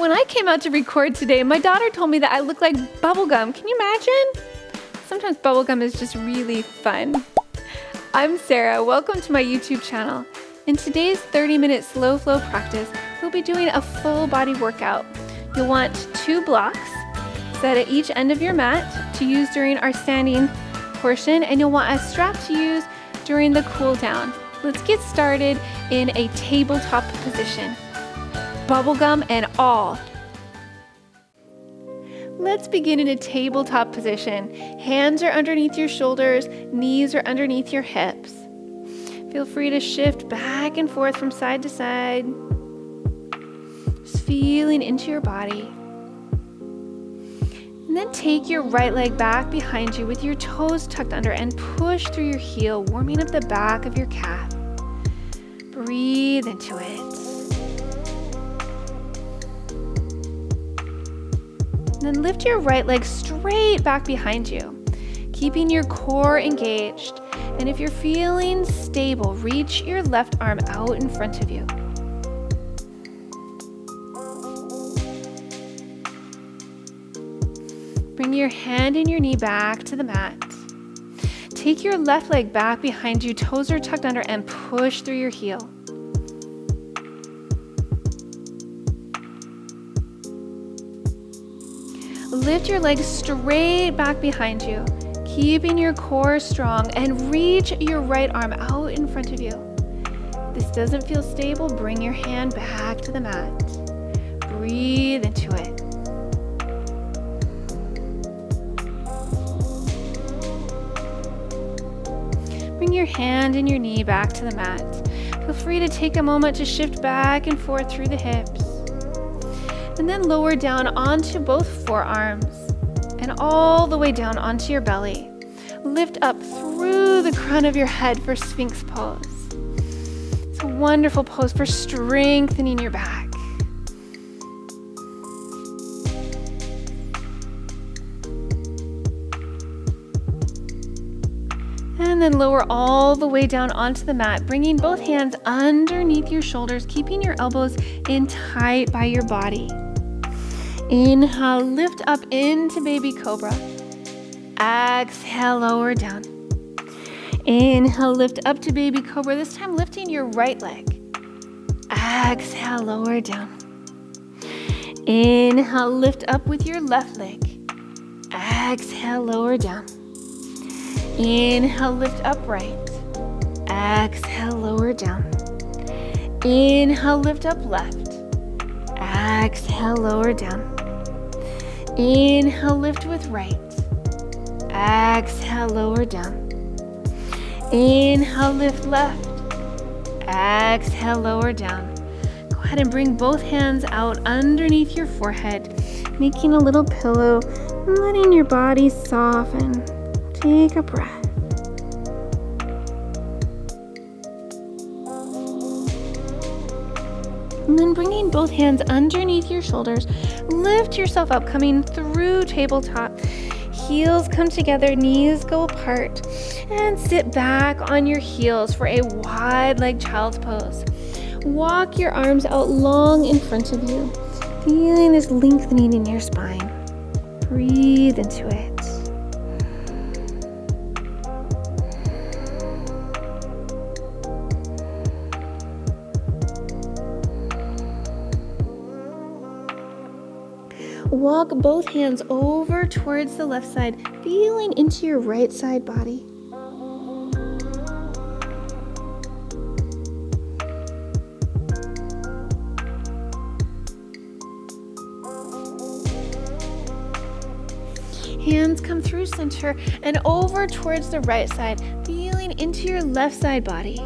When I came out to record today, my daughter told me that I look like bubblegum. Can you imagine? Sometimes bubblegum is just really fun. I'm Sarah. Welcome to my YouTube channel. In today's 30-minute slow flow practice, we'll be doing a full body workout. You'll want 2 blocks set at each end of your mat to use during our standing portion, and you'll want a strap to use during the cool down. Let's get started in a tabletop position. Bubblegum and all. Let's begin in a tabletop position. Hands are underneath your shoulders, knees are underneath your hips. Feel free to shift back and forth from side to side. Just feeling into your body. And then take your right leg back behind you with your toes tucked under and push through your heel, warming up the back of your calf. Breathe into it. And then lift your right leg straight back behind you, keeping your core engaged. And if you're feeling stable, reach your left arm out in front of you. Bring your hand and your knee back to the mat. Take your left leg back behind you, toes are tucked under, and push through your heel. Lift your legs straight back behind you, keeping your core strong, and reach your right arm out in front of you. If this doesn't feel stable, bring your hand back to the mat. Breathe into it. Bring your hand and your knee back to the mat. Feel free to take a moment to shift back and forth through the hips. And then lower down onto both forearms and all the way down onto your belly. Lift up through the crown of your head for Sphinx pose. It's a wonderful pose for strengthening your back. And then lower all the way down onto the mat, bringing both hands underneath your shoulders, keeping your elbows in tight by your body. Inhale, lift up into baby cobra. Exhale, lower down. Inhale, lift up to baby cobra, this time lifting your right leg. Exhale, lower down. Inhale, lift up with your left leg. Exhale, lower down. Inhale, lift upright. Exhale, lower down. Inhale, lift up left. Exhale, lower down. Inhale, lift with right. Exhale, lower down. Inhale, lift left. Exhale, lower down. Go ahead and bring both hands out underneath your forehead, making a little pillow, letting your body soften. Take a breath. And then bringing both hands underneath your shoulders, lift yourself up, coming through tabletop. Heels come together, knees go apart, and sit back on your heels for a wide leg child's pose. Walk your arms out long in front of you, feeling this lengthening in your spine. Breathe into it. Walk both hands over towards the left side, feeling into your right side body. Hands come through center and over towards the right side, feeling into your left side body.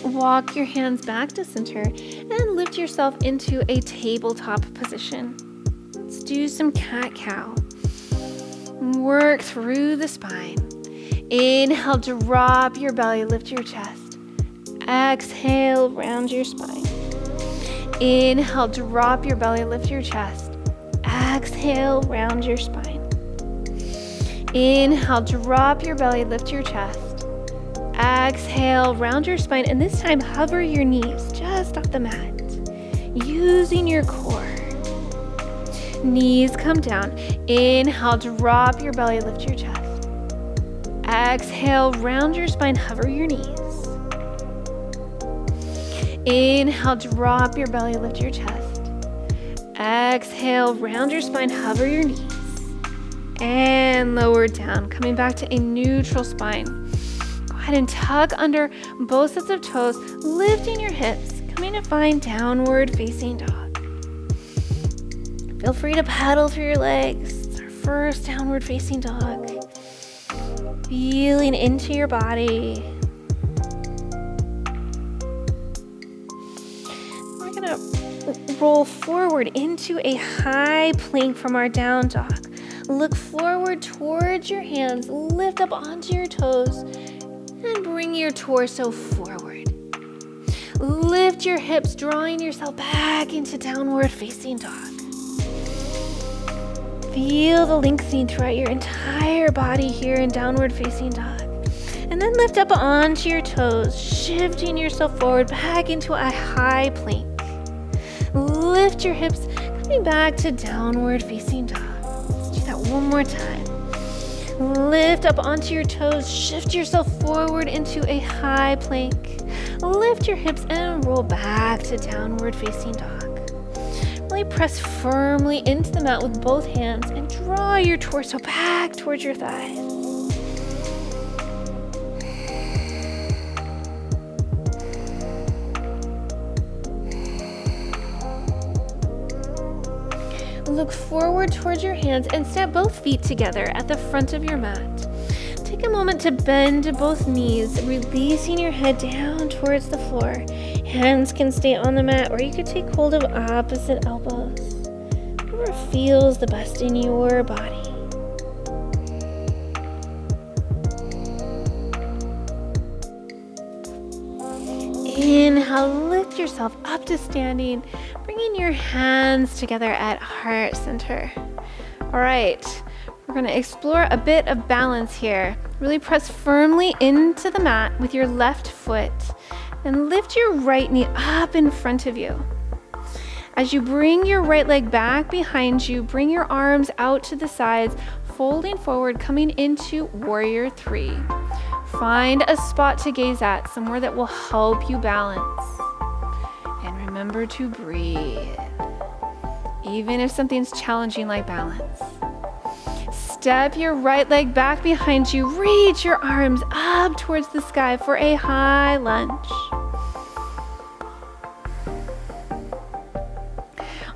Walk your hands back to center and lift yourself into a tabletop position. Let's do some cat-cow. Work through the spine. Inhale, drop your belly, lift your chest. Exhale, round your spine. Inhale, drop your belly, lift your chest. Exhale, round your spine. Inhale, drop your belly, lift your chest. Exhale, round your spine, and this time hover your knees just off the mat, using your core. Knees come down. Inhale, drop your belly, lift your chest. Exhale, round your spine, hover your knees. Inhale, drop your belly, lift your chest. Exhale, round your spine, hover your knees. And lower down, coming back to a neutral spine. Go ahead and tuck under both sets of toes, lifting your hips, coming to find downward facing dog. Feel free to pedal through your legs. It's our first downward facing dog. Feeling into your body. We're gonna roll forward into a high plank from our down dog. Look forward towards your hands, lift up onto your toes, and bring your torso forward. Lift your hips, drawing yourself back into downward facing dog. Feel the lengthening throughout your entire body here in downward facing dog. And then lift up onto your toes, shifting yourself forward back into a high plank. Lift your hips, coming back to downward facing dog. One more time. Lift up onto your toes, shift yourself forward into a high plank. Lift your hips and roll back to downward facing dog. Really press firmly into the mat with both hands and draw your torso back towards your thighs. Look forward towards your hands and step both feet together at the front of your mat. Take a moment to bend both knees, releasing your head down towards the floor. Hands can stay on the mat, or you could take hold of opposite elbows. Whatever feels the best in your body. Inhale, lift yourself up to standing, bringing your hands together at heart center. All right, we're gonna explore a bit of balance here. Really press firmly into the mat with your left foot and lift your right knee up in front of you. As you bring your right leg back behind you, bring your arms out to the sides, folding forward, coming into warrior three. Find a spot to gaze at, somewhere that will help you balance. And remember to breathe, even if something's challenging like balance. Step your right leg back behind you, reach your arms up towards the sky for a high lunge.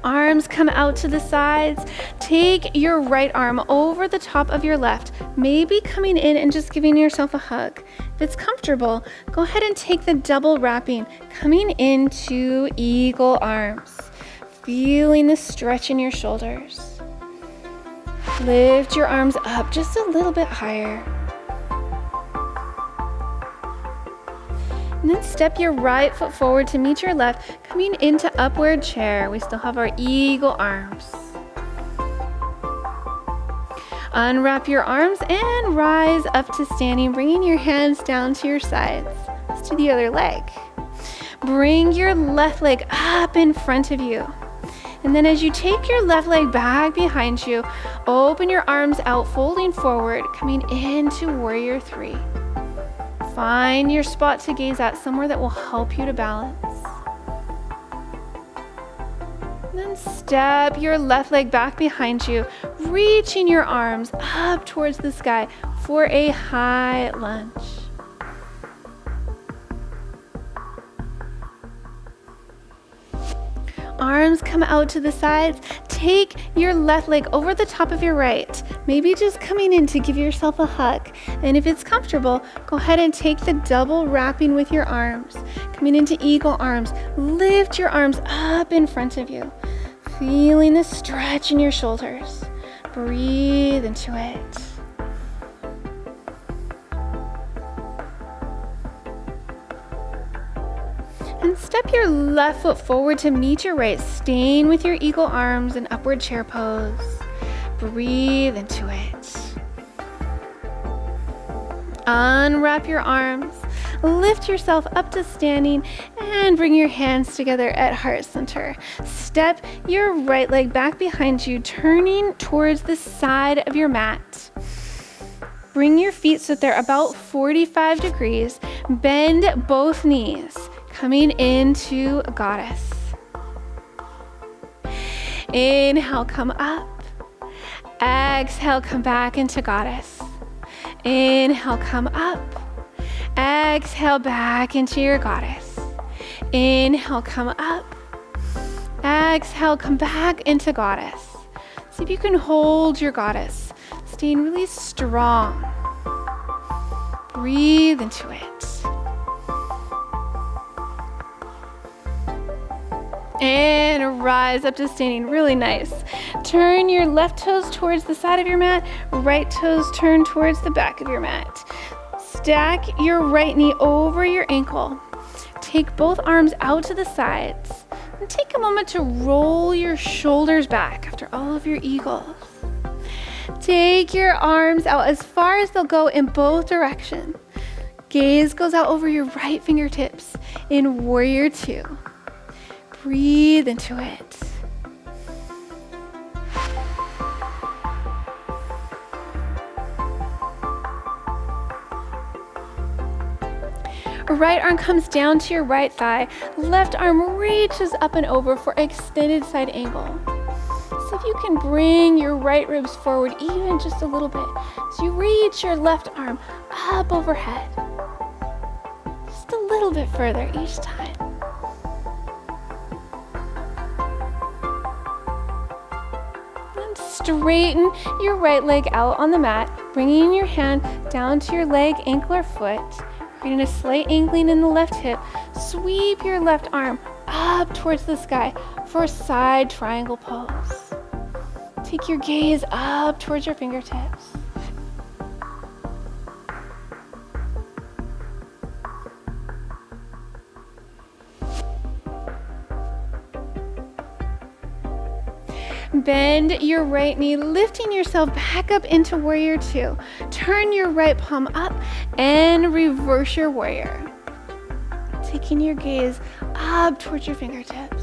Arms come out to the sides. Take your right arm over the top of your left, maybe coming in and just giving yourself a hug. If it's comfortable, go ahead and take the double wrapping, coming into eagle arms. Feeling the stretch in your shoulders. Lift your arms up just a little bit higher. And then step your right foot forward to meet your left, coming into upward chair. We still have our eagle arms. Unwrap your arms and rise up to standing, bringing your hands down to your sides. Let's do the other leg. Bring your left leg up in front of you. And then as you take your left leg back behind you, open your arms out, folding forward, coming into warrior three. Find your spot to gaze at, somewhere that will help you to balance. Then step your left leg back behind you, reaching your arms up towards the sky for a high lunge. Arms come out to the sides. Take your left leg over the top of your right, maybe just coming in to give yourself a hug. And if it's comfortable, go ahead and take the double wrapping with your arms, coming into eagle arms. Lift your arms up in front of you, feeling the stretch in your shoulders. Breathe into it. And step your left foot forward to meet your right, staying with your eagle arms in upward chair pose. Breathe into it. Unwrap your arms, lift yourself up to standing, and bring your hands together at heart center. Step your right leg back behind you, turning towards the side of your mat. Bring your feet so that they're about 45 degrees. Bend both knees, coming into goddess. Inhale, come up. Exhale, come back into goddess. Inhale, come up. Exhale, back into your goddess. Inhale, come up. Exhale, come back into goddess. See if you can hold your goddess, staying really strong. Breathe into it. And rise up to standing, really nice. Turn your left toes towards the side of your mat, right toes turn towards the back of your mat. Stack your right knee over your ankle. Take both arms out to the sides. And take a moment to roll your shoulders back after all of your eagles. Take your arms out as far as they'll go in both directions. Gaze goes out over your right fingertips in warrior two. Breathe into it. Right arm comes down to your right thigh. Left arm reaches up and over for extended side angle. See if you can bring your right ribs forward even just a little bit as you reach your left arm up overhead. Just a little bit further each time. And straighten your right leg out on the mat, bringing your hand down to your leg, ankle, or foot. Creating a slight angling in the left hip. Sweep your left arm up towards the sky for a side triangle pose. Take your gaze up towards your fingertips. Bend your right knee, lifting yourself back up into warrior two. Turn your right palm up and reverse your warrior. Taking your gaze up towards your fingertips.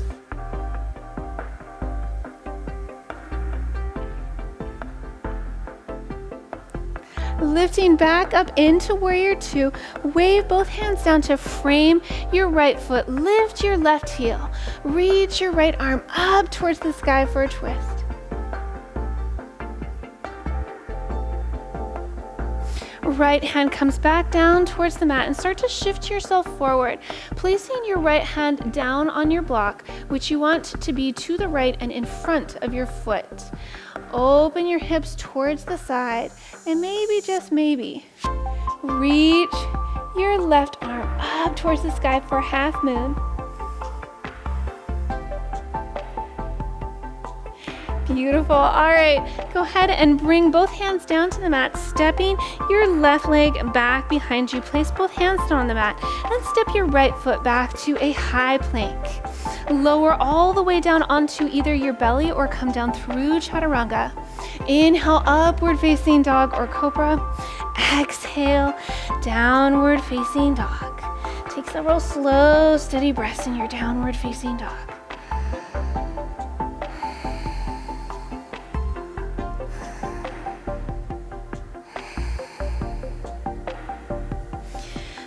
Lifting back up into warrior two, wave both hands down to frame your right foot, lift your left heel, reach your right arm up towards the sky for a twist. Right hand comes back down towards the mat and start to shift yourself forward, placing your right hand down on your block, which you want to be to the right and in front of your foot. Open your hips towards the side and maybe, just maybe, reach your left arm up towards the sky for a half moon. Beautiful. All right, go ahead and bring both hands down to the mat, stepping your left leg back behind you. Place both hands down on the mat and step your right foot back to a high plank. Lower all the way down onto either your belly or come down through chaturanga. Inhale, upward facing dog or cobra. Exhale, downward facing dog. Take several slow, steady breaths in your downward facing dog.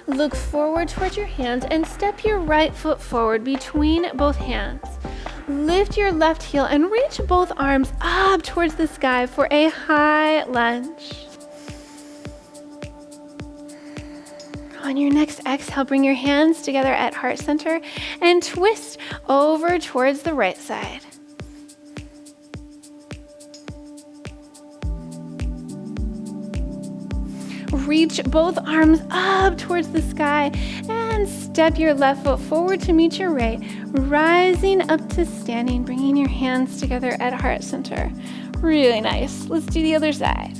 Look forward towards your hands and step your right foot forward between both hands. Lift your left heel and reach both arms up towards the sky for a high lunge. On your next exhale, bring your hands together at heart center and twist over towards the right side. Reach both arms up towards the sky and step your left foot forward to meet your right, rising up to standing, bringing your hands together at heart center. Really nice. Let's do the other side.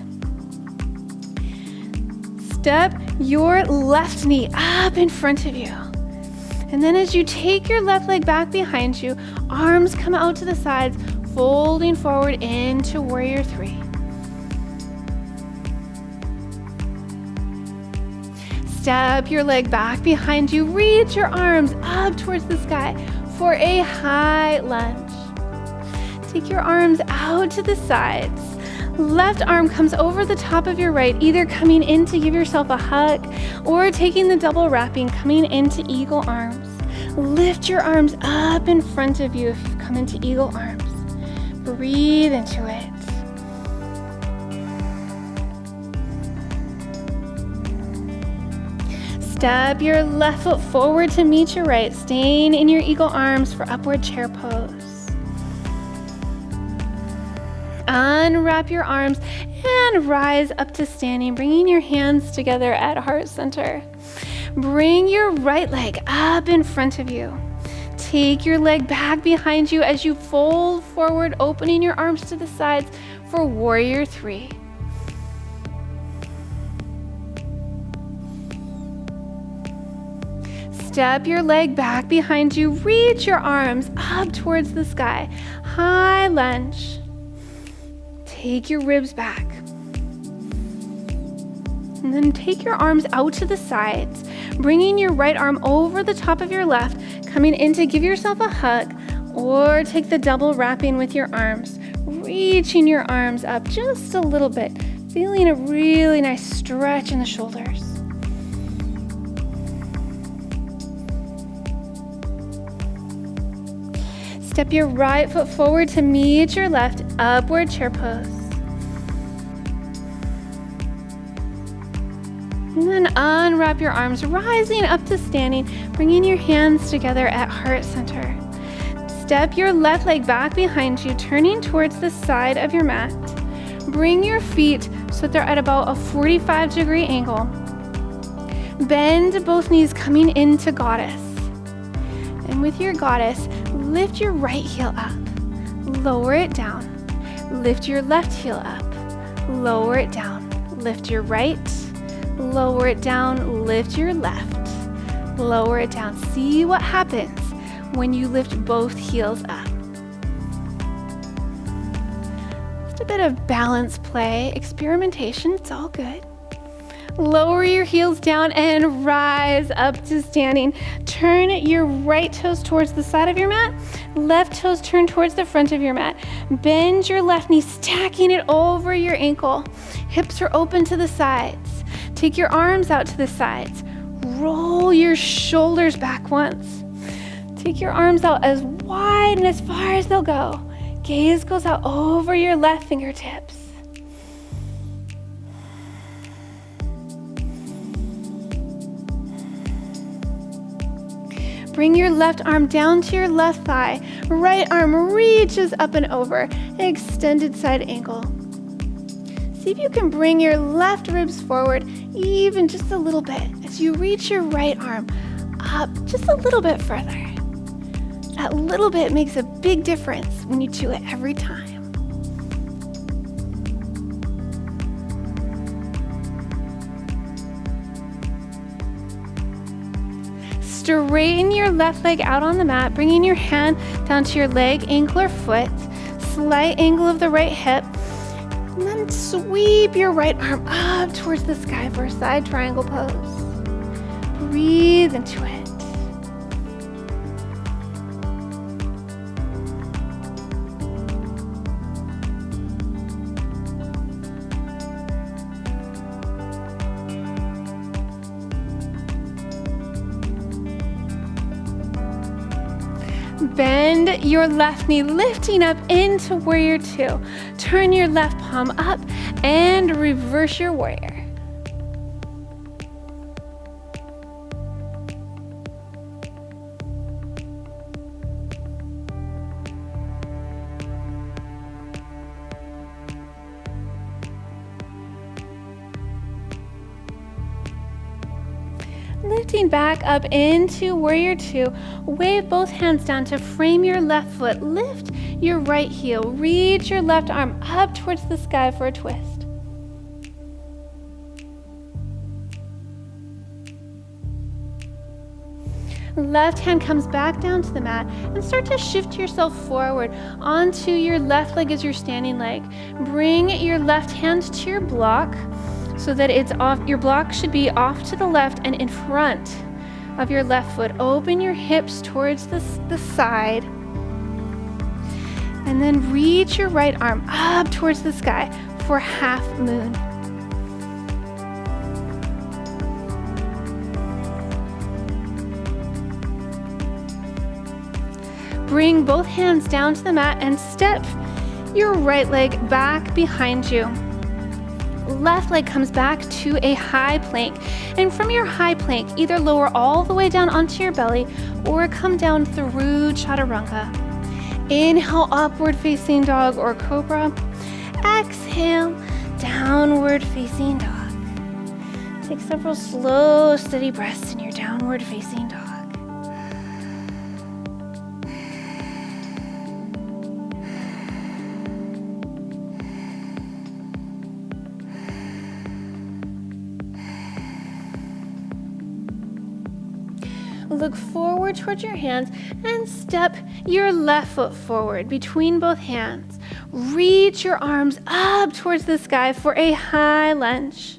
Step your left knee up in front of you. And then as you take your left leg back behind you, arms come out to the sides, folding forward into warrior three. Step your leg back behind you. Reach your arms up towards the sky for a high lunge. Take your arms out to the sides. Left arm comes over the top of your right, either coming in to give yourself a hug or taking the double wrapping, coming into eagle arms. Lift your arms up in front of you if you've come into eagle arms. Breathe into it. Step your left foot forward to meet your right, staying in your eagle arms for upward chair pose. Unwrap your arms and rise up to standing, bringing your hands together at heart center. Bring your right leg up in front of you. Take your leg back behind you as you fold forward, opening your arms to the sides for warrior three. Step your leg back behind you. Reach your arms up towards the sky. High lunge. Take your ribs back. And then take your arms out to the sides, bringing your right arm over the top of your left, coming in to give yourself a hug, or take the double wrapping with your arms, reaching your arms up just a little bit, feeling a really nice stretch in the shoulders. Step your right foot forward to meet your left, upward chair pose. And then unwrap your arms, rising up to standing, bringing your hands together at heart center. Step your left leg back behind you, turning towards the side of your mat. Bring your feet so that they're at about a 45-degree angle. Bend both knees, coming into goddess. And with your goddess, lift your right heel up, lower it down. Lift your left heel up, lower it down. Lift your right, lower it down. Lift your left, lower it down. See what happens when you lift both heels up. Just a bit of balance play, experimentation, it's all good. Lower your heels down and rise up to standing. Turn your right toes towards the side of your mat. Left toes turn towards the front of your mat. Bend your left knee, stacking it over your ankle. Hips are open to the sides. Take your arms out to the sides. Roll your shoulders back once. Take your arms out as wide and as far as they'll go. Gaze goes out over your left fingertips. Bring your left arm down to your left thigh. Right arm reaches up and over. Extended side angle. See if you can bring your left ribs forward even just a little bit as you reach your right arm up just a little bit further. That little bit makes a big difference when you do it every time. Straighten your left leg out on the mat, bringing your hand down to your leg, ankle, or foot. Slight angle of the right hip. And then sweep your right arm up towards the sky for a side triangle pose. Breathe into it. Bend your left knee, lifting up into warrior two. Turn your left palm up and reverse your warrior. Lifting back up into warrior two, wave both hands down to frame your left foot. Lift your right heel, reach your left arm up towards the sky for a twist. Left hand comes back down to the mat and start to shift yourself forward onto your left leg as your standing leg. Bring your left hand to your block. so that it's off. Your block should be off to the left and in front of your left foot. Open your hips towards the side. And then reach your right arm up towards the sky for half moon. Bring both hands down to the mat and step your right leg back behind you. Left leg comes back to a high plank. And from your high plank, either lower all the way down onto your belly or come down through chaturanga. Inhale, upward facing dog or cobra. Exhale, downward facing dog. Take several slow, steady breaths in your downward facing dog. Look forward towards your hands and step your left foot forward between both hands. Reach your arms up towards the sky for a high lunge.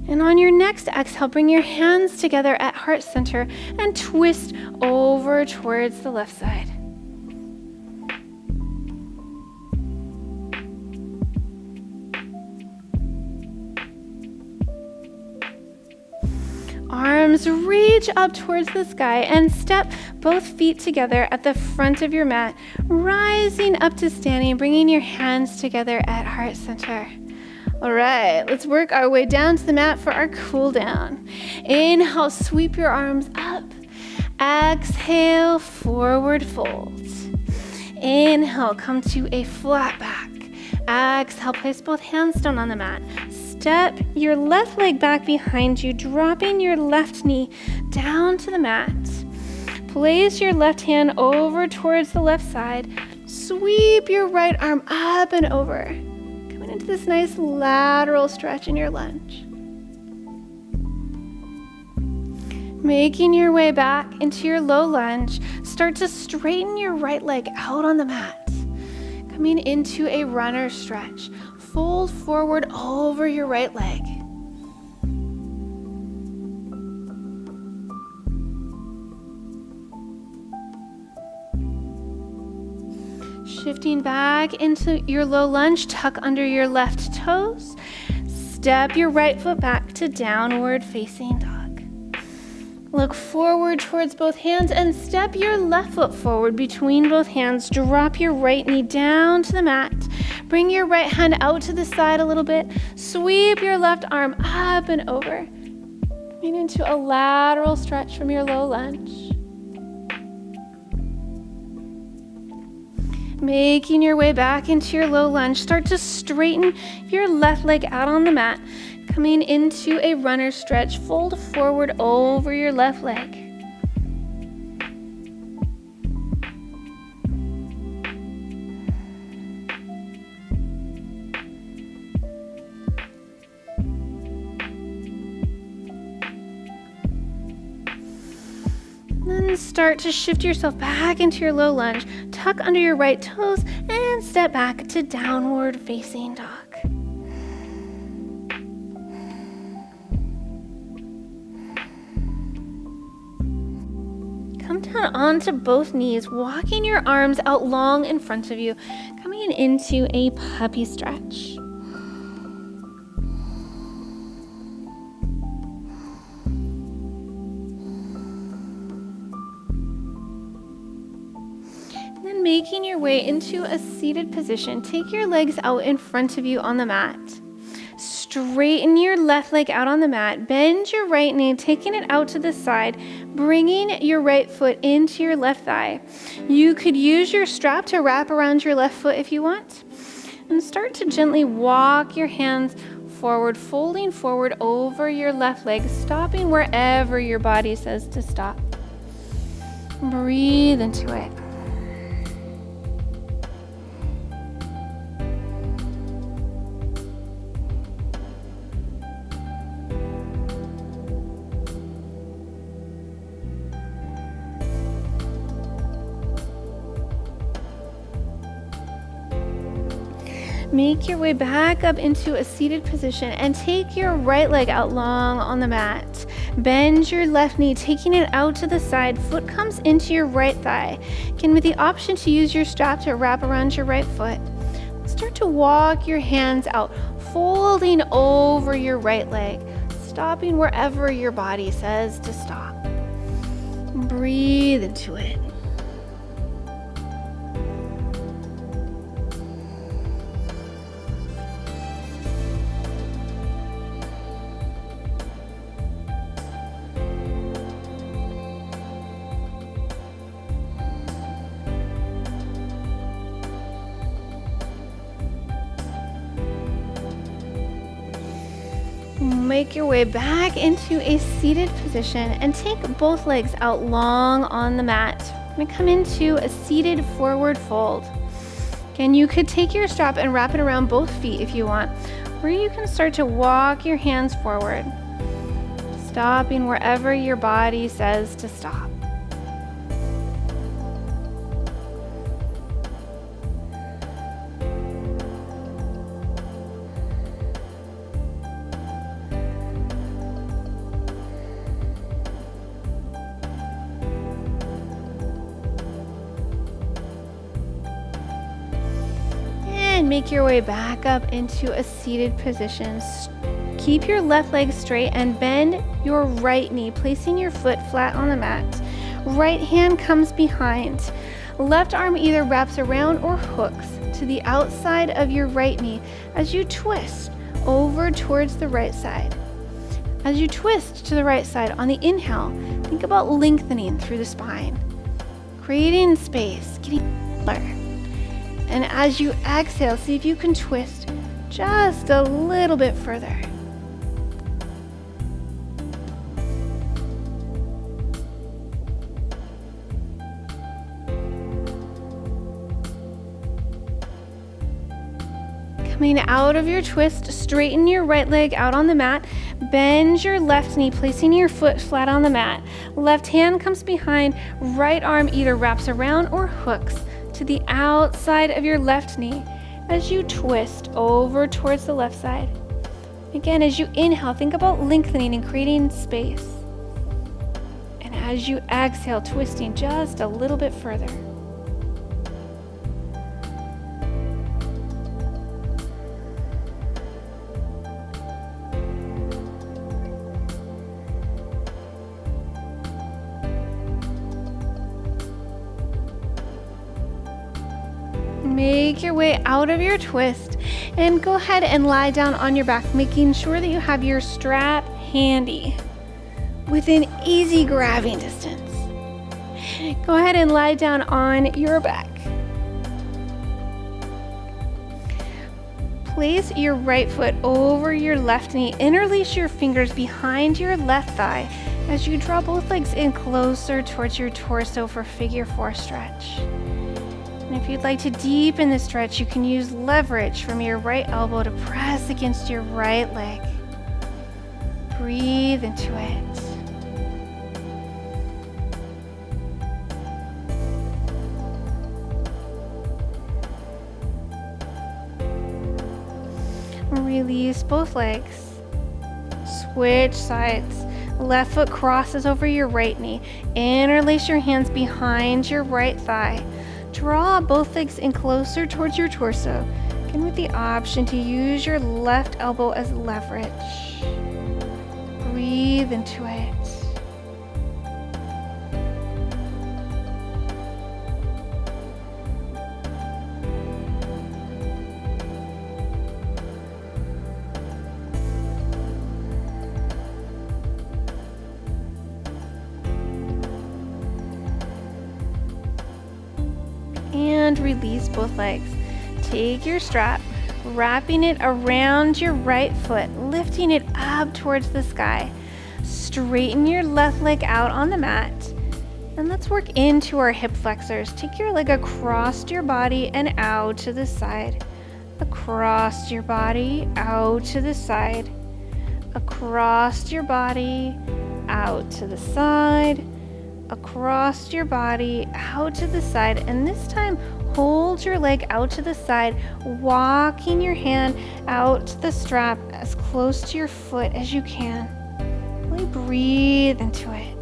And on your next exhale, bring your hands together at heart center and twist over towards the left side. Arms reach up towards the sky and step both feet together at the front of your mat, rising up to standing, bringing your hands together at heart center. All right, let's work our way down to the mat for our cool down. Inhale, sweep your arms up. Exhale, forward fold. Inhale, come to a flat back. Exhale, place both hands down on the mat. Step your left leg back behind you, dropping your left knee down to the mat. Place your left hand over towards the left side. Sweep your right arm up and over. Coming into this nice lateral stretch in your lunge. Making your way back into your low lunge, start to straighten your right leg out on the mat. Coming into a runner stretch. Fold forward over your right leg. Shifting back into your low lunge, tuck under your left toes. Step your right foot back to downward facing dog. Look forward towards both hands and step your left foot forward between both hands. Drop your right knee down to the mat. Bring your right hand out to the side a little bit. Sweep your left arm up and over. Coming into a lateral stretch from your low lunge. Making your way back into your low lunge. Start to straighten your left leg out on the mat. Coming into a runner stretch. Fold forward over your left leg. Then start to shift yourself back into your low lunge. Tuck under your right toes and step back to downward facing dog. Come down onto both knees, walking your arms out long in front of you, coming into a puppy stretch. Then making your way into a seated position, take your legs out in front of you on the mat. Straighten your left leg out on the mat. Bend your right knee, taking it out to the side, bringing your right foot into your left thigh. You could use your strap to wrap around your left foot if you want. And start to gently walk your hands forward, folding forward over your left leg, stopping wherever your body says to stop. Breathe into it. Make your way back up into a seated position and take your right leg out long on the mat. Bend your left knee, taking it out to the side. Foot comes into your right thigh. Again, with the option to use your strap to wrap around your right foot. Start to walk your hands out, folding over your right leg, stopping wherever your body says to stop. Breathe into it. Make your way back into a seated position and take both legs out long on the mat. We're going to come into a seated forward fold. Again, you could take your strap and wrap it around both feet if you want, or you can start to walk your hands forward, stopping wherever your body says to stop. And make your way back up into a seated position. Keep your left leg straight and bend your right knee, placing your foot flat on the mat. Right hand comes behind. Left arm either wraps around or hooks to the outside of your right knee as you twist over towards the right side. As you twist to the right side on the inhale, think about lengthening through the spine, creating space, getting fuller. And as you exhale, see if you can twist just a little bit further. Coming out of your twist, straighten your right leg out on the mat. Bend your left knee, placing your foot flat on the mat. Left hand comes behind. Right arm either wraps around or hooks to the outside of your left knee as you twist over towards the left side. Again, as you inhale, think about lengthening and creating space. And as you exhale, twisting just a little bit further. Make your way out of your twist and go ahead and lie down on your back, making sure that you have your strap handy within easy grabbing distance. Go ahead and lie down on your back. Place your right foot over your left knee. Interlace your fingers behind your left thigh as you draw both legs in closer towards your torso for figure 4 stretch. And if you'd like to deepen the stretch, you can use leverage from your right elbow to press against your right leg. Breathe into it. Release both legs. Switch sides. Left foot crosses over your right knee. Interlace your hands behind your right thigh. Draw both legs in closer towards your torso, again with the option to use your left elbow as leverage. Breathe into it. And release both legs. Take your strap, wrapping it around your right foot, lifting it up towards the sky. Straighten your left leg out on the mat. And let's work into our hip flexors. Take your leg across your body and out to the side. Across your body, out to the side. Across your body, out to the side. Across your body, out to the side, and this time hold your leg out to the side, walking your hand out the strap as close to your foot as you can. Really breathe into it.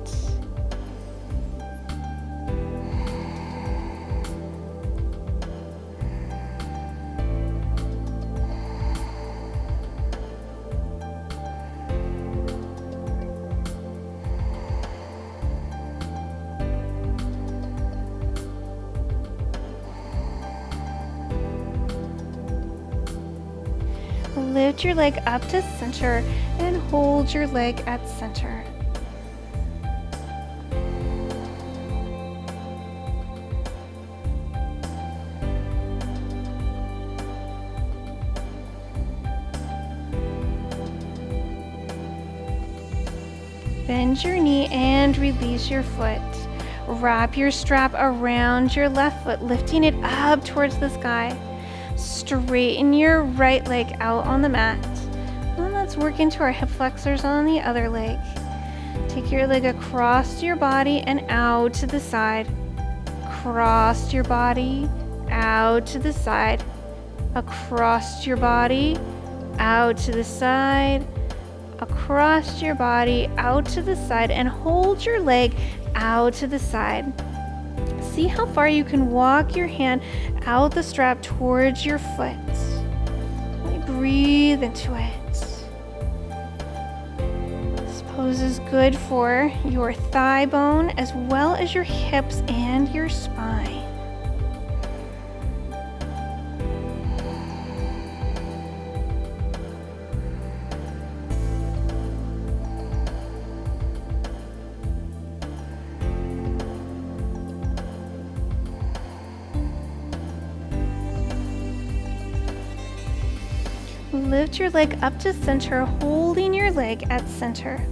Lift your leg up to center and hold your leg at center. Bend your knee and release your foot. Wrap your strap around your left foot, lifting it up towards the sky. Straighten your right leg out on the mat. And let's work into our hip flexors on the other leg. Take your leg across your body and out to the side. Cross your body, out to the side. Across your body, out to the side. Across your body, out to the side, and hold your leg out to the side. See how far you can walk your hand out the strap towards your foot. Really breathe into it. This pose is good for your thigh bone as well as your hips and your spine. Lift your leg up to center, holding your leg at center.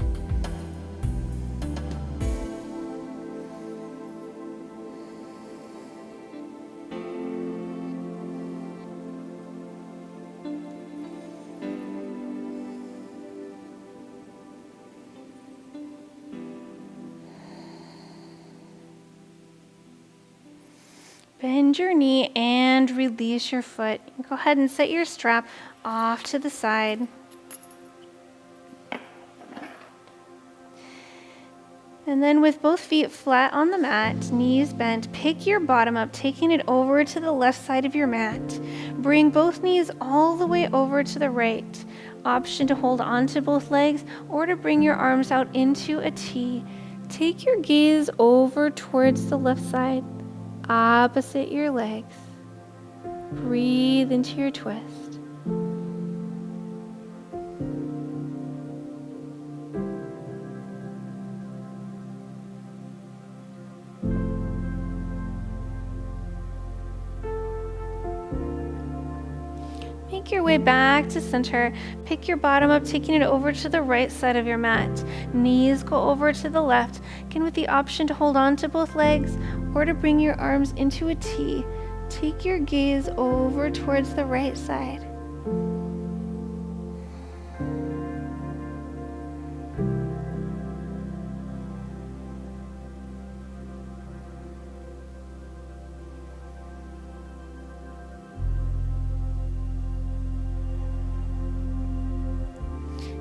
Bend your knee and release your foot. Go ahead and set your strap off to the side. And then with both feet flat on the mat, knees bent, pick your bottom up, taking it over to the left side of your mat. Bring both knees all the way over to the right. Option to hold on to both legs or to bring your arms out into a T. Take your gaze over towards the left side, opposite your legs. Breathe into your twist. Make your way back to center. Pick your bottom up, taking it over to the right side of your mat. Knees go over to the left, again with the option to hold on to both legs or to bring your arms into a T. Take your gaze over towards the right side.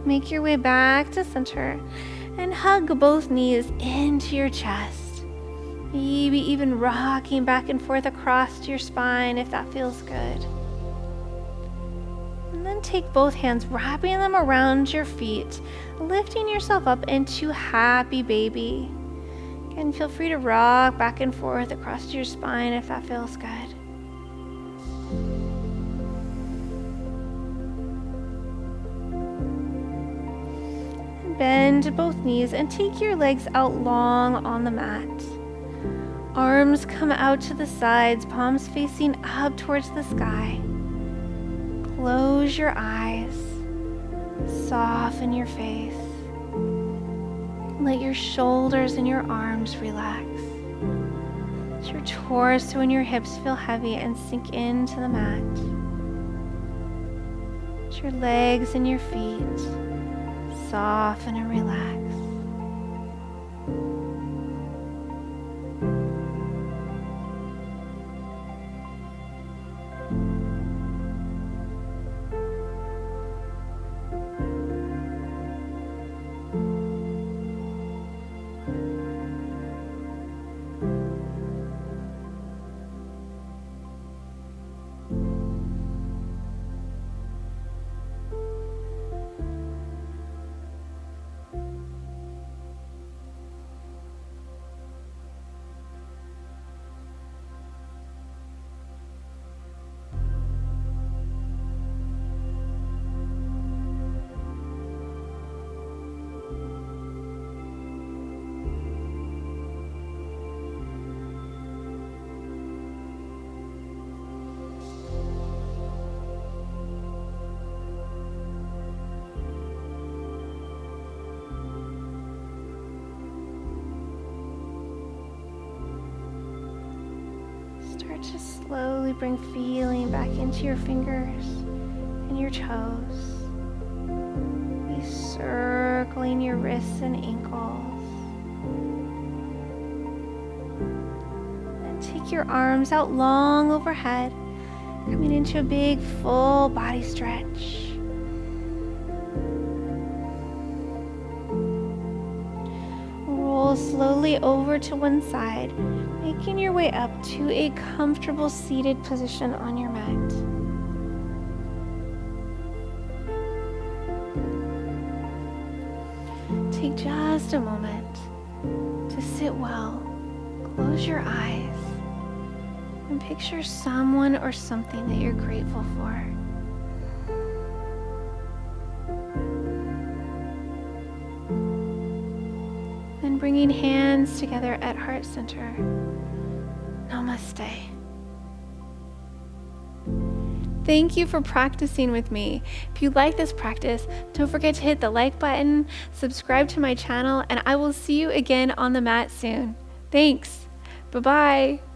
Make your way back to center and hug both knees into your chest. Maybe even rocking back and forth across your spine if that feels good. And then take both hands, wrapping them around your feet, lifting yourself up into happy baby. Again, feel free to rock back and forth across your spine if that feels good. Bend both knees and take your legs out long on the mat. Arms come out to the sides, palms facing up towards the sky. Close your eyes. Soften your face. Let your shoulders and your arms relax. Let your torso and your hips feel heavy and sink into the mat. Let your legs and your feet soften and relax. Just slowly bring feeling back into your fingers and your toes. Be circling your wrists and ankles. And take your arms out long overhead, coming into a big full body stretch. Roll slowly over to one side, making your way up to a comfortable seated position on your mat. Take just a moment to sit well, close your eyes, and picture someone or something that you're grateful for. Then bringing hands together at heart center. Namaste. Thank you for practicing with me. If you like this practice, don't forget to hit the like button, subscribe to my channel, and I will see you again on the mat soon. Thanks. Bye-bye.